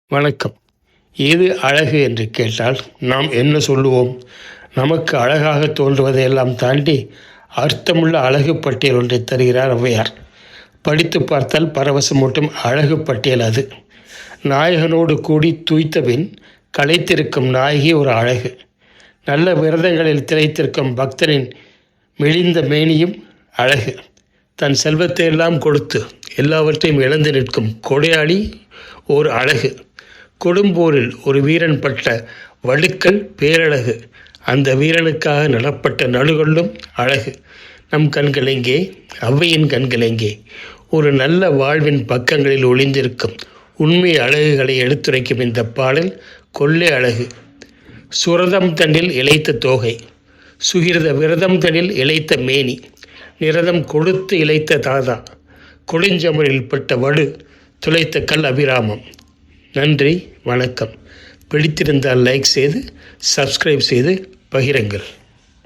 வணக்கம். எது அழகு என்று கேட்டால் நாம் என்ன சொல்லுவோம்? நமக்கு அழகாக தோன்றுவதையெல்லாம் தாண்டி அர்த்தமுள்ள அழகு பட்டியல் ஒன்றை தருகிறார் ஔவையார். படித்து பார்த்தால் பரவசமூட்டும் அழகு பட்டியல் அது. நாயகனோடு கூடி துய்த்தபின் களைத்திருக்கும் நாயகி ஒரு அழகு. நல்ல விரதங்களில் திளைத்திருக்கும் பக்தனின் மெலிந்த மேனியும் அழகு. தன் செல்வத்தை எல்லாம் கொடுத்து எல்லாவற்றையும் இழந்து நிற்கும் கொடையாளி ஒரு அழகு. கொடும்போரில் ஒரு வீரன் பட்ட வடுக்கள் பேரழகு. அந்த வீரனுக்காக நடப்பட்ட நடுகொள்ளும் அழகு. நம் கண்கள் எங்கே? ஔவையின் கண்கள் எங்கே? ஒரு நல்ல வாழ்வின் பக்கங்களில் ஒளிந்திருக்கும் உண்மை அழகுகளை எடுத்துரைக்கும் இந்த பாடல் கொள்ளை அழகு. சுரதம் தன்னில் இளைத்த தோகை, சுகிர்த விரதம் தன்னில் இளைத்த மேனி, நிரதம் கொடுத்து இளைத்த தாதா, கொடுஞ்சமரில் பட்ட வடு துளைத்த கல் அபிராமம். நன்றி, வணக்கம். பிடித்திருந்தால் லைக் செய்து சப்ஸ்கிரைப் செய்து பகிருங்கள்.